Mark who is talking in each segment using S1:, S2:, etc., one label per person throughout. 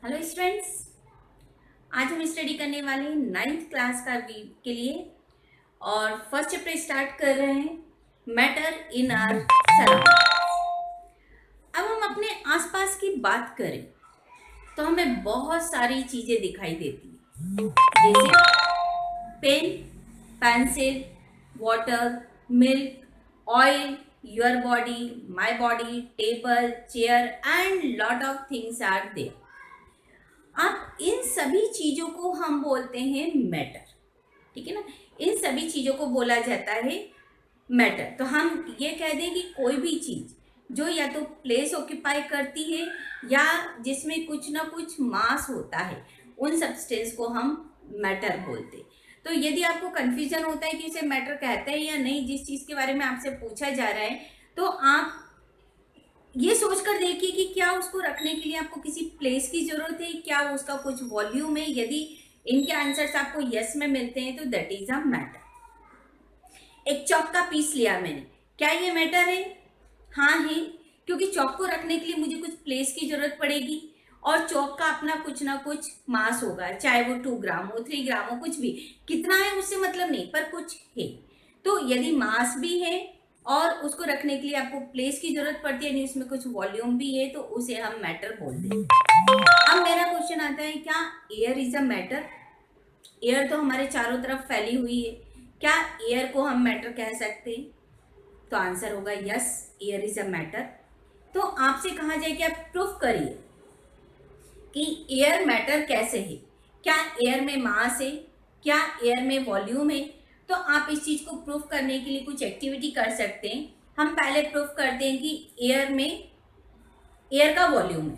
S1: Hello students. आज हम study करने वाले हैं नाइन्थ क्लास का के लिए और फर्स्ट चैप्टर स्टार्ट कर रहे हैं मैटर इन आवर सराउंडिंग। अब हम अपने आसपास की बात करें तो हमें बहुत सारी चीज़ें दिखाई देती हैं, जैसे pen, pencil, water, milk, oil, your body, my body, table, chair and lot of things are there. अब इन सभी चीज़ों को हम बोलते हैं मैटर, ठीक है ना। इन सभी चीज़ों को बोला जाता है मैटर। तो हम ये कह दें कि कोई भी चीज़ जो या तो प्लेस ऑक्यूपाई करती है या जिसमें कुछ ना कुछ मास होता है, उन सब्सटेंस को हम मैटर बोलते हैं। तो यदि आपको कन्फ्यूजन होता है कि इसे मैटर कहते हैं या नहीं, जिस चीज़ के बारे में आपसे पूछा जा रहा है, तो आप ये सोचकर देखिए कि क्या उसको रखने के लिए आपको किसी प्लेस की जरूरत है, क्या उसका कुछ वॉल्यूम है। यदि इनके आंसर्स आपको यस में मिलते हैं तो दैट इज अ मैटर। एक चौक का पीस लिया मैंने, क्या ये मैटर है? हाँ है, क्योंकि चौक को रखने के लिए मुझे कुछ प्लेस की जरूरत पड़ेगी और चौक का अपना कुछ ना कुछ मास होगा, चाहे वो 2 ग्राम हो, 3 ग्राम हो, कुछ भी। कितना है उससे मतलब नहीं, पर कुछ है। तो यदि मास भी है और उसको रखने के लिए आपको प्लेस की जरूरत पड़ती है, यानी उसमें कुछ वॉल्यूम भी है, तो उसे हम मैटर बोलते हैं। अब मेरा क्वेश्चन आता है, क्या air is a matter? Air तो हमारे चारों तरफ फैली हुई है, क्या एयर को हम मैटर कह सकते हैं? तो आंसर होगा yes, air is a matter. तो आपसे कहा जाए कि आप प्रूफ करिए कि एयर मैटर कैसे है। क्या एयर में मास है, क्या एयर में वॉल्यूम है? तो आप इस चीज को प्रूफ करने के लिए कुछ एक्टिविटी कर सकते हैं। हम पहले प्रूफ करते हैं कि एयर का वॉल्यूम है।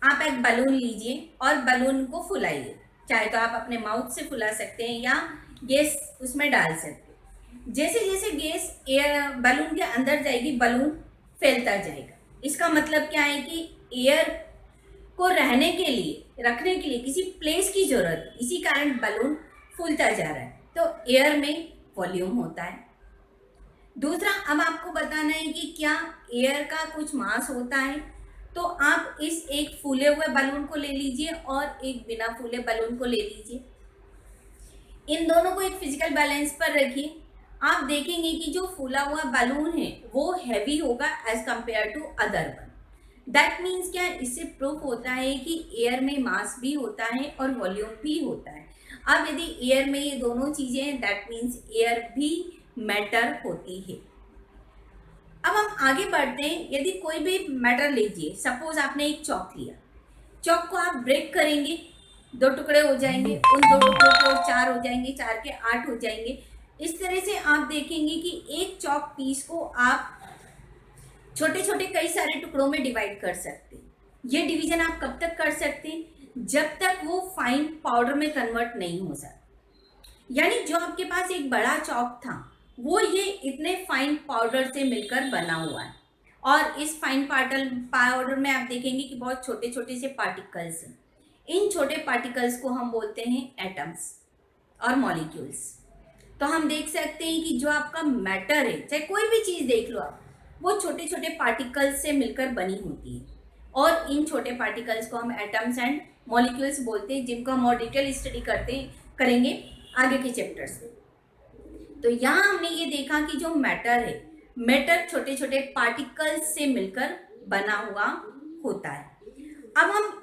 S1: आप एक बलून लीजिए और बलून को फुलाइए, चाहे तो आप अपने माउथ से फुला सकते हैं या गैस उसमें डाल सकते हैं। जैसे जैसे गैस एयर बलून के अंदर जाएगी, बलून फैलता जाएगा। इसका मतलब क्या है कि एयर को रहने के लिए, रखने के लिए किसी प्लेस की जरूरत है, इसी कारण बलून फूलता जा रहा है। तो एयर में वॉल्यूम होता है। दूसरा, अब आपको बताना है कि क्या एयर का कुछ मास होता है। तो आप इस एक फूले हुए बलून को ले लीजिए और एक बिना फूले बलून को ले लीजिए, इन दोनों को एक फिजिकल बैलेंस पर रखिए। आप देखेंगे कि जो फूला हुआ बलून है वो हैवी होगा as compared to other one. That means क्या, इससे प्रूफ होता है कि एयर में मास भी होता है और वॉल्यूम भी होता है। अब यदि एयर में ये दोनों चीजें हैं, दैट मीन्स एयर भी मैटर होती है। अब हम आगे बढ़ते हैं। यदि कोई भी मैटर लीजिए, सपोज आपने एक चौक लिया, चौक को आप ब्रेक करेंगे, 2 टुकड़े हो जाएंगे, उन 2 टुकड़ों के और 4 हो जाएंगे, 4 के 8 हो जाएंगे। इस तरह से आप देखेंगे कि एक चौक पीस को आप छोटे छोटे कई सारे टुकड़ों में डिवाइड कर सकते हैं। ये डिवीजन आप कब तक कर सकते हैं? जब तक वो फाइन पाउडर में कन्वर्ट नहीं हो सकता। यानी जो आपके पास एक बड़ा चौक था, वो ये इतने फाइन पाउडर से मिलकर बना हुआ है और इस फाइन पाउडर में आप देखेंगे कि बहुत छोटे छोटे से पार्टिकल्स हैं। इन छोटे पार्टिकल्स को हम बोलते हैं एटम्स और मॉलिक्यूल्स। तो हम देख सकते हैं कि जो आपका मैटर है, चाहे कोई भी चीज़ देख लो आप, वो छोटे छोटे पार्टिकल्स से मिलकर बनी होती है और इन छोटे पार्टिकल्स को हम एटम्स एंड मॉलिक्यूल्स बोलते हैं, जिनको हम और डिटेल स्टडी करेंगे आगे के चैप्टर्स में। तो यहाँ हमने ये देखा कि जो मैटर है, मैटर छोटे छोटे पार्टिकल्स से मिलकर बना हुआ होता है। अब हम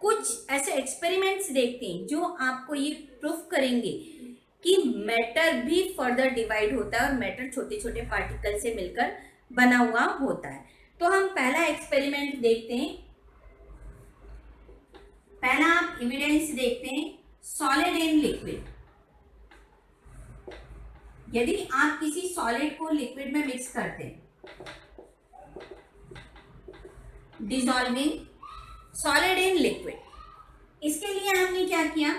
S1: कुछ ऐसे एक्सपेरिमेंट्स देखते हैं जो आपको ये प्रूफ करेंगे कि मैटर भी फर्दर डिवाइड होता है और मैटर छोटे छोटे पार्टिकल से मिलकर बना हुआ होता है। तो हम पहला एक्सपेरिमेंट देखते हैं। पहला आप एविडेंस देखते हैं, सॉलिड एंड लिक्विड। यदि आप किसी सॉलिड को लिक्विड में मिक्स करते हैं, डिसॉल्विंग सॉलिड इन लिक्विड, इसके लिए हमने क्या किया,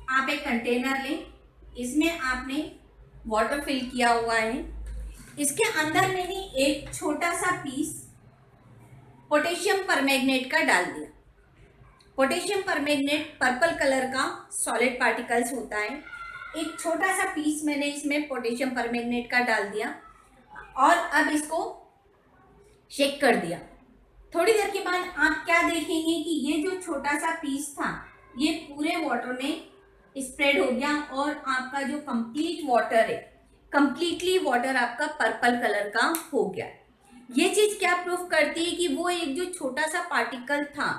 S1: आप एक कंटेनर लें, इसमें आपने वाटर फिल किया हुआ है, इसके अंदर मैंने एक छोटा सा पीस पोटेशियम परमैंगनेट का डाल दिया। पोटेशियम परमैंगनेट पर्पल कलर का सॉलिड पार्टिकल्स होता है। एक छोटा सा पीस मैंने इसमें पोटेशियम परमैंगनेट का डाल दिया और अब इसको शेक कर दिया। थोड़ी देर के बाद आप क्या देखेंगे कि ये जो छोटा सा पीस था ये पूरे वाटर में स्प्रेड हो गया और आपका जो कंप्लीट वाटर है, कंप्लीटली वाटर आपका पर्पल कलर का हो गया। ये चीज क्या प्रूफ करती है कि वो एक जो छोटा सा पार्टिकल था,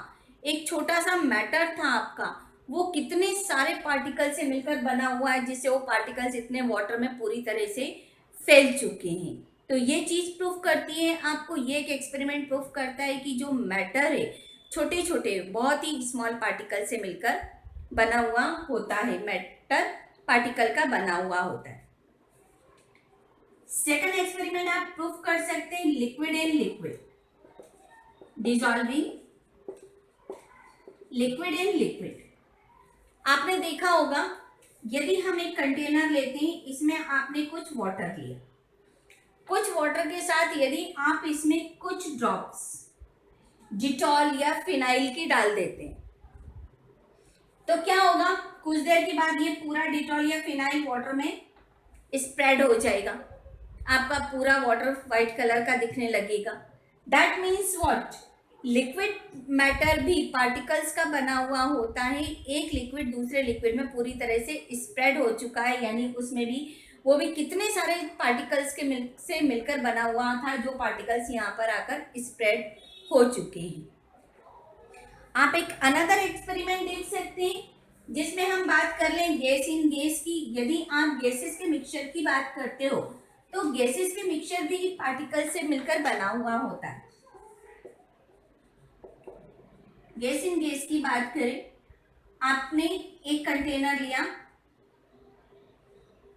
S1: एक छोटा सा मैटर था आपका, वो कितने सारे पार्टिकल से मिलकर बना हुआ है, जिससे वो पार्टिकल्स इतने वाटर में पूरी तरह से फैल चुके हैं। तो ये चीज प्रूफ करती है आपको, ये एक एक्सपेरिमेंट प्रूफ करता है कि जो मैटर है छोटे छोटे बहुत ही स्मॉल पार्टिकल से मिलकर बना हुआ होता है, मैटर पार्टिकल का बना हुआ होता है। सेकंड एक्सपेरिमेंट आप प्रूफ कर सकते हैं liquid and liquid, dissolving liquid and liquid. आपने देखा होगा यदि हम एक कंटेनर लेते हैं, इसमें आपने कुछ वाटर लिया, कुछ वाटर के साथ यदि आप इसमें कुछ ड्रॉप्स डिटॉल या फिनाइल की डाल देते हैं तो क्या होगा, कुछ देर के बाद ये पूरा डिटॉल या फिनाइल वाटर में स्प्रेड हो जाएगा, आपका पूरा वाटर व्हाइट कलर का दिखने लगेगा। That means what, liquid matter भी पार्टिकल्स का बना हुआ होता है। एक लिक्विड दूसरे लिक्विड में पूरी तरह से स्प्रेड हो चुका है, यानी उसमें भी वो भी कितने सारे पार्टिकल्स के से मिलकर बना हुआ था, जो पार्टिकल्स यहाँ पर आकर स्प्रेड हो चुके हैं। आप एक अनदर एक्सपेरिमेंट देख सकते हैं जिसमें हम बात कर लें गैस इन गैस की। यदि आप गैसेस के मिक्सचर की बात करते हो तो गैसेस के मिक्सचर भी पार्टिकल से मिलकर बना हुआ होता है। गैस इन गैस की बात करें, आपने एक कंटेनर लिया,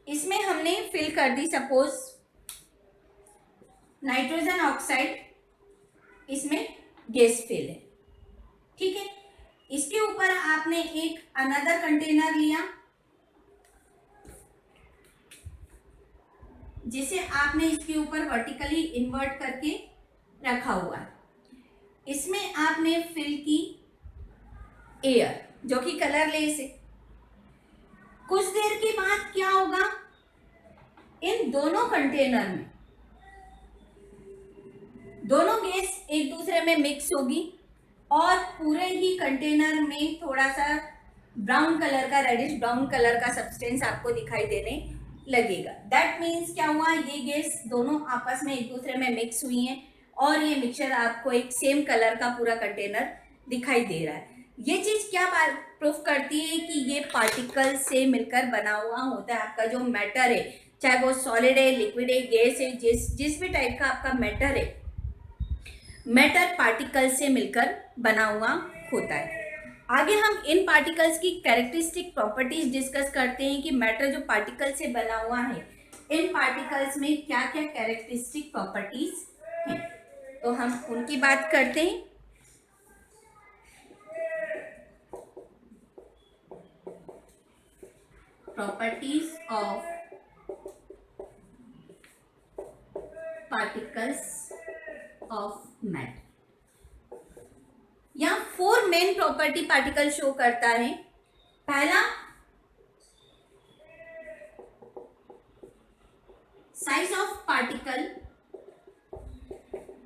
S1: इसमें हमने फिल कर दी सपोज नाइट्रोजन ऑक्साइड, इसमें गैस फिल है, ठीक है। इसके ऊपर आपने एक अनदर कंटेनर लिया जिसे आपने इसके ऊपर वर्टिकली इन्वर्ट करके रखा हुआ है। इसमें आपने फिल की एयर जो कि कलरलेस है। कुछ देर के बाद क्या होगा, इन दोनों कंटेनर में दोनों गैस एक दूसरे में मिक्स होगी और पूरे ही कंटेनर में थोड़ा सा ब्राउन कलर का, रेडिश ब्राउन कलर का सब्सटेंस आपको दिखाई देने लगेगा। दैट मीन्स क्या हुआ, ये गैस दोनों आपस में एक दूसरे में मिक्स हुई हैं और ये मिक्सचर आपको एक सेम कलर का पूरा कंटेनर दिखाई दे रहा है। ये चीज क्या प्रूफ करती है कि ये पार्टिकल से मिलकर बना हुआ होता है। आपका जो मैटर है, चाहे वो सॉलिड है, लिक्विड है, गैस है, जिस भी टाइप का आपका मैटर है, मैटर पार्टिकल से मिलकर बना हुआ होता है। आगे हम इन पार्टिकल्स की कैरेक्टरिस्टिक प्रॉपर्टीज डिस्कस करते हैं कि मैटर जो पार्टिकल से बना हुआ है, इन पार्टिकल्स में क्या क्या कैरेक्टरिस्टिक प्रॉपर्टीज हैं, तो हम उनकी बात करते हैं। Properties of particles of matter. यहाँ 4 मेन प्रॉपर्टी पार्टिकल शो करता है। पहला, size of particle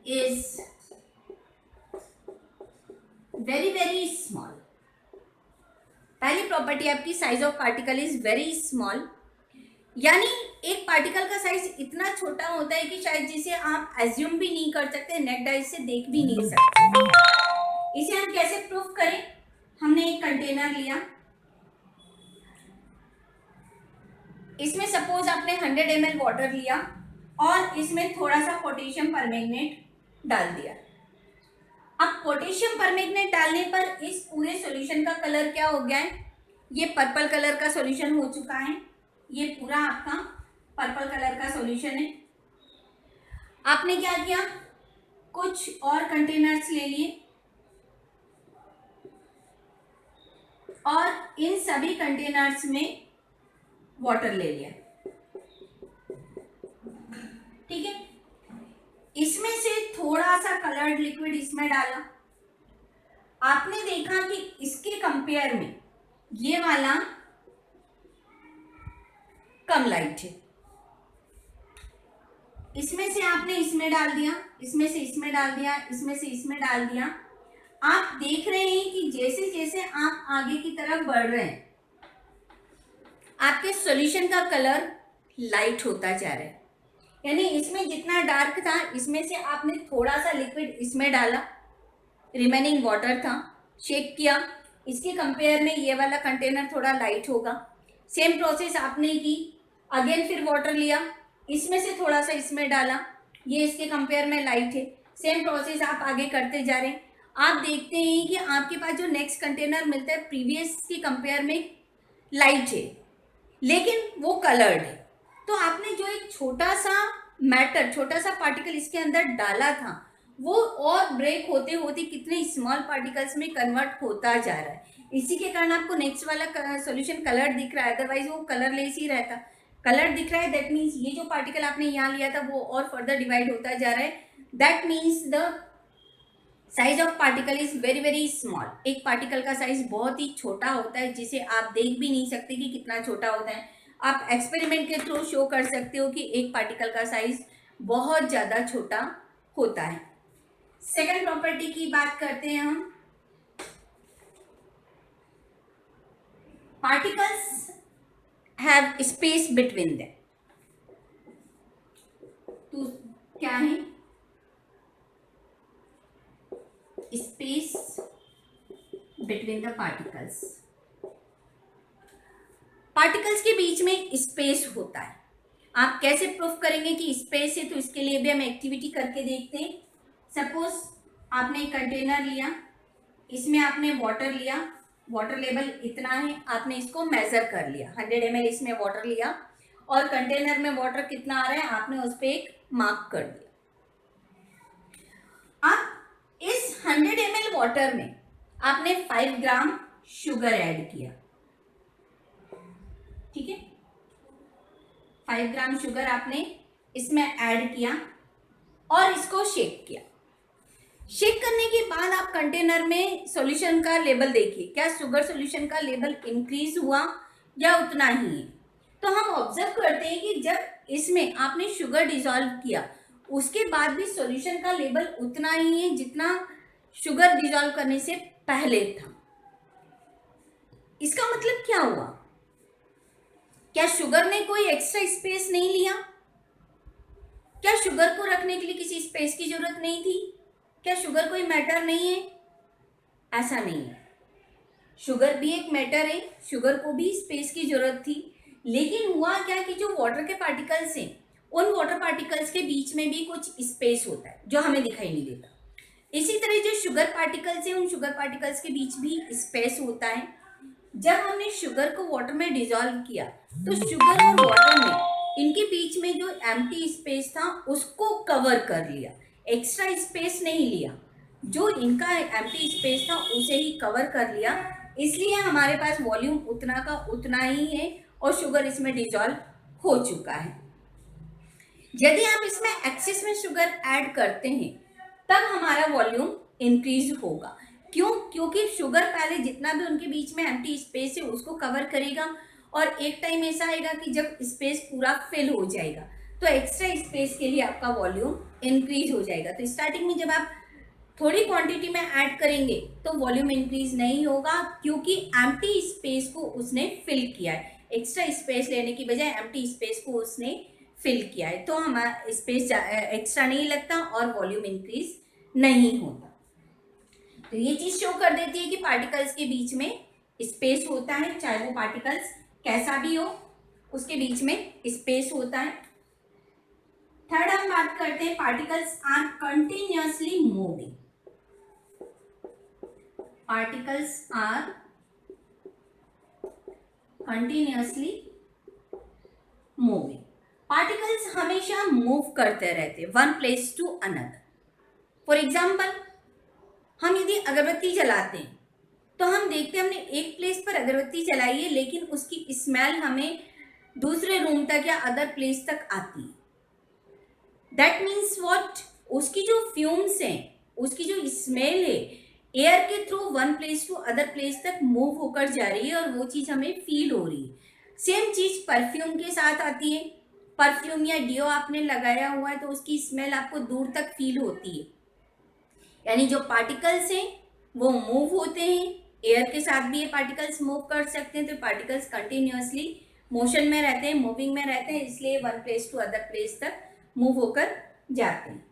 S1: is very very small. पहली प्रॉपर्टी आपकी size of particle is very small, यानी एक पार्टिकल का साइज इतना छोटा होता है कि शायद जिसे आप एज्यूम भी नहीं कर सकते, नेक्ड आई से देख भी नहीं सकते। इसे हम कैसे प्रूफ करें, हमने एक कंटेनर लिया, इसमें सपोज आपने 100 ml वाटर लिया और इसमें थोड़ा सा पोटेशियम परमैंगनेट डाल दिया। अब पोटेशियम परमैंगनेट डालने पर इस पूरे सॉल्यूशन का कलर क्या हो गया है, ये पर्पल कलर का सॉल्यूशन हो चुका है। ये पूरा आपका पर्पल कलर का सॉल्यूशन है। आपने क्या किया, कुछ और कंटेनर्स ले लिए और इन सभी कंटेनर्स में वाटर ले लिया, ठीक है। इसमें से थोड़ा सा कलर्ड लिक्विड इसमें डाला। आपने देखा कि इसके कंपेयर में ये वाला कम लाइट है, इसमें से आपने इसमें डाल दिया, इसमें से इसमें डाल दिया, इसमें से इसमें डाल दिया। आप देख रहे हैं कि जैसे जैसे आप आगे की तरफ बढ़ रहे हैं आपके सॉल्यूशन का कलर लाइट होता जा रहा है। यानी इसमें जितना डार्क था इसमें से आपने थोड़ा सा लिक्विड इसमें डाला, रिमेनिंग वाटर था, शेक किया, इसके कंपेयर में ये वाला कंटेनर थोड़ा लाइट होगा। सेम प्रोसेस आपने की, अगेन फिर वाटर लिया, इसमें से थोड़ा सा इसमें डाला, ये इसके कंपेयर में लाइट है। सेम प्रोसेस आप आगे करते जा रहे हैं। आप देखते हैं कि आपके पास जो नेक्स्ट कंटेनर मिलता है प्रीवियस के कंपेयर में लाइट है लेकिन वो कलर्ड है। तो आपने जो एक छोटा सा मैटर, छोटा सा पार्टिकल इसके अंदर डाला था वो और ब्रेक होते होते कितने स्मॉल पार्टिकल्स में कन्वर्ट होता जा रहा है। इसी के कारण आपको नेक्स्ट वाला सॉल्यूशन कलर दिख रहा है, अदरवाइज वो कलरलेस ही रहता। कलर दिख रहा है दैट मीन्स ये जो पार्टिकल आपने यहाँ लिया था वो और फर्दर डिवाइड होता जा रहा है। That means the size of particle is very very small. एक पार्टिकल का साइज बहुत ही छोटा होता है जिसे आप देख भी नहीं सकते कि कितना छोटा होता है। आप एक्सपेरिमेंट के थ्रू शो कर सकते हो कि एक पार्टिकल का साइज बहुत ज़्यादा छोटा होता है। सेकंड प्रॉपर्टी की बात करते हैं हम। Particles have space between them. तो क्या है? Space between the particles. Particles के बीच में स्पेस होता है। आप कैसे प्रूफ करेंगे कि स्पेस है? तो इसके लिए भी हम एक्टिविटी करके देखते हैं। सपोज आपने एक कंटेनर लिया, इसमें आपने वाटर लिया, वाटर लेवल इतना है, आपने इसको मेजर कर लिया, 100 ml इसमें वाटर लिया और कंटेनर में वाटर कितना आ रहा है आपने उस पर एक मार्क कर दिया। अब इस 100 ml वाटर में आपने 5 ग्राम शुगर ऐड किया, ठीक है। 5 ग्राम शुगर आपने इसमें ऐड किया और इसको शेक किया। शेक करने के बाद आप कंटेनर में सॉल्यूशन का लेवल देखिए, क्या शुगर सॉल्यूशन का लेवल इंक्रीज हुआ या उतना ही है? तो हम ऑब्जर्व करते हैं कि जब इसमें आपने शुगर डिसॉल्व किया उसके बाद भी सॉल्यूशन का लेवल उतना ही है जितना शुगर डिसॉल्व करने से पहले था। इसका मतलब क्या हुआ? क्या शुगर ने कोई एक्स्ट्रा स्पेस नहीं लिया? क्या शुगर को रखने के लिए किसी स्पेस की जरूरत नहीं थी? क्या शुगर कोई मैटर नहीं है? ऐसा नहीं है, शुगर भी एक मैटर है, शुगर को भी स्पेस की जरूरत थी। लेकिन हुआ क्या कि जो वाटर के पार्टिकल्स हैं उन वाटर पार्टिकल्स के बीच में भी कुछ स्पेस होता है जो हमें दिखाई नहीं देता। इसी तरह जो शुगर पार्टिकल्स हैं उन शुगर पार्टिकल्स के बीच भी स्पेस होता है। जब हमने शुगर को वाटर में डिसॉल्व किया तो शुगर और वाटर में इनके बीच में जो एम्प्टी स्पेस था उसको कवर कर लिया, एक्स्ट्रा स्पेस नहीं लिया, जो इनका एम्प्टी स्पेस था उसे ही कवर कर लिया। इसलिए हमारे पास वॉल्यूम उतना का उतना ही है और शुगर इसमें डिसॉल्व हो चुका है। यदि आप इसमें एक्सेस में शुगर ऐड करते हैं तब हमारा वॉल्यूम इंक्रीज होगा। क्यों? क्योंकि शुगर पहले जितना भी उनके बीच में एम्प्टी स्पेस है उसको कवर करेगा और एक टाइम ऐसा आएगा कि जब स्पेस पूरा फिल हो जाएगा तो एक्स्ट्रा स्पेस के लिए आपका वॉल्यूम इंक्रीज हो जाएगा। तो स्टार्टिंग में जब आप थोड़ी क्वांटिटी में ऐड करेंगे तो वॉल्यूम इंक्रीज नहीं होगा क्योंकि एम्प्टी स्पेस को उसने फिल किया है। एक्स्ट्रा स्पेस लेने की बजाय एम्प्टी स्पेस को उसने फिल किया है, तो हमारा स्पेस एक्स्ट्रा नहीं लगता और वॉल्यूम इंक्रीज नहीं होता। तो ये चीज शो कर देती है कि पार्टिकल्स के बीच में स्पेस होता है, चाहे वो पार्टिकल्स कैसा भी हो उसके बीच में स्पेस होता है। थर्ड हम बात करते हैं, particles are continuously moving. Particles are continuously moving. Particles हमेशा मूव करते रहते हैं one place to another. For example, हम यदि अगरबत्ती जलाते हैं तो हम देखते हैं हमने एक प्लेस पर अगरबत्ती जलाई है लेकिन उसकी स्मेल हमें दूसरे रूम तक या अदर प्लेस तक आती है। That means what? उसकी जो फ्यूम्स हैं, उसकी जो स्मेल है एयर के through one place to other place तक मूव होकर जा रही है और वो चीज़ हमें फील हो रही है। सेम चीज़ परफ्यूम के साथ आती है। परफ्यूम या डिओ आपने लगाया हुआ है तो उसकी स्मेल आपको दूर तक फील होती है। यानी जो पार्टिकल्स हैं वो मूव होते हैं, एयर के साथ भी ये पार्टिकल्स मूव कर सकते हैं, तो पार्टिकल्स कंटिन्यूअसली मोशन में रहते हैं, मूविंग में रहते हैं, इसलिए one place to other place तक मूव होकर जाते हैं।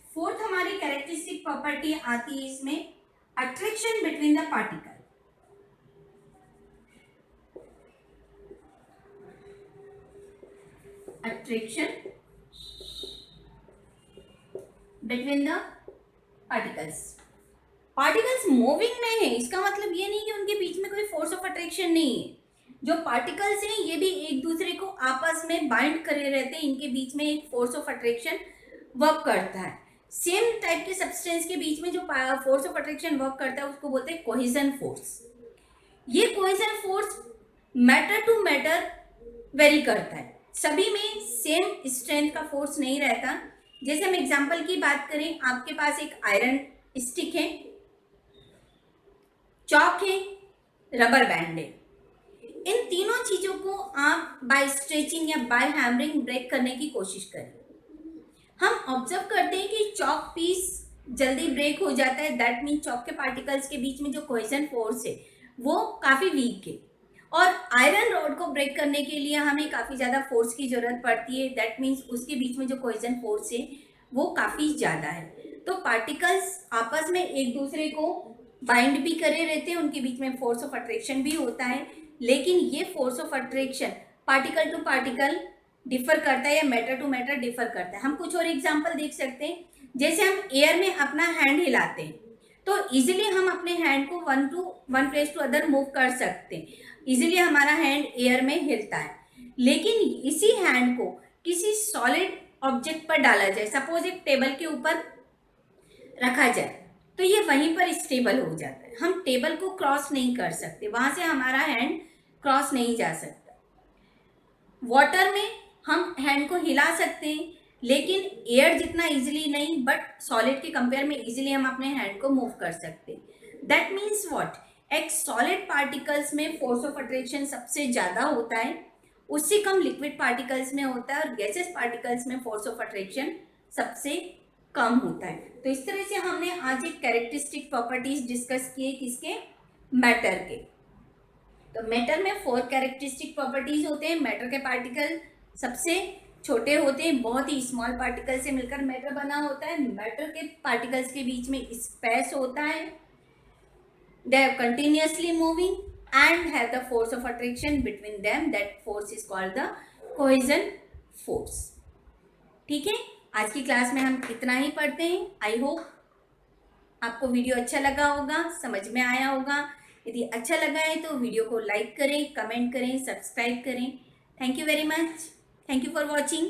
S1: फोर्थ हमारी कैरेक्टरिस्टिक प्रॉपर्टी आती है इसमें, attraction between the particle. Attraction between the particles. Particles moving में है, इसका मतलब ये नहीं कि उनके बीच में कोई फोर्स ऑफ अट्रैक्शन नहीं है। जो पार्टिकल्स हैं ये भी एक दूसरे को आपस में बाइंड करे रहते हैं, इनके बीच में एक फोर्स ऑफ अट्रैक्शन वर्क करता है। सेम टाइप के सब्सटेंस के बीच में जो फोर्स ऑफ अट्रैक्शन वर्क करता है उसको बोलते हैं कोहेजन फोर्स। ये cohesion force matter to matter vary करता है, सभी में सेम स्ट्रेंथ का फोर्स नहीं रहता। जैसे हम एग्जांपल की बात करें, आपके पास एक आयरन स्टिक है, चॉक है, रबर बैंड है। इन तीनों चीजों को आप बाय स्ट्रेचिंग या बाय हैमरिंग ब्रेक करने की कोशिश करें। हम ऑब्जर्व करते हैं कि चॉक पीस जल्दी ब्रेक हो जाता है, दैट मीन चॉक के पार्टिकल्स के बीच में जो कोहेजन फोर्स है वो काफी वीक है। और आयरन रॉड को ब्रेक करने के लिए हमें काफी ज्यादा फोर्स की जरूरत पड़ती है, दैट मीन्स उसके बीच में जो कोहेजन फोर्स है वो काफी ज्यादा है। तो पार्टिकल्स आपस में एक दूसरे को बाइंड भी करे रहते हैं, उनके बीच में फोर्स ऑफ अट्रैक्शन भी होता है, लेकिन ये force of attraction particle to particle differ करता है या मैटर टू मैटर डिफर करता है। हम कुछ और एग्जांपल देख सकते हैं, जैसे हम एयर में अपना हैंड हिलाते हैं तो इजीली हम अपने हैंड को one place to other move कर सकते हैं, इजीली हमारा हैंड एयर में हिलता है। लेकिन इसी हैंड को किसी सॉलिड ऑब्जेक्ट पर डाला जाए, सपोज एक टेबल के ऊपर रखा जाए, तो ये वहीं पर स्टेबल हो जाता है, हम टेबल को क्रॉस नहीं कर सकते, वहां से हमारा हैंड क्रॉस नहीं जा सकता। वाटर में हम हैंड को हिला सकते हैं, लेकिन एयर जितना इजीली नहीं, बट सॉलिड के कंपेयर में इजीली हम अपने हैंड को मूव कर सकते हैं। दैट मीन्स व्हाट, एक सॉलिड पार्टिकल्स में फोर्स ऑफ अट्रैक्शन सबसे ज्यादा होता है, उससे कम लिक्विड पार्टिकल्स में होता है, और गैसेस पार्टिकल्स में फोर्स ऑफ अट्रैक्शन सबसे कम होता है। तो इस तरह से हमने आज एक कैरेक्टरिस्टिक प्रॉपर्टीज डिस्कस किए, किसके, मैटर के। तो मैटर में 4 कैरेक्टरिस्टिक प्रॉपर्टीज होते हैं। मैटर के पार्टिकल सबसे छोटे होते हैं, बहुत ही स्मॉल पार्टिकल से मिलकर मैटर बना होता है। मैटर के पार्टिकल्स के बीच में स्पेस होता है, they are continuously moving and have the force of attraction between them, that force is called the cohesion force. ठीक है, आज की क्लास में हम इतना ही पढ़ते हैं। आई होप आपको वीडियो अच्छा लगा होगा, समझ में आया होगा। यदि अच्छा लगा है तो वीडियो को लाइक करें, कमेंट करें, सब्सक्राइब करें। Thank you very much. Thank you for watching.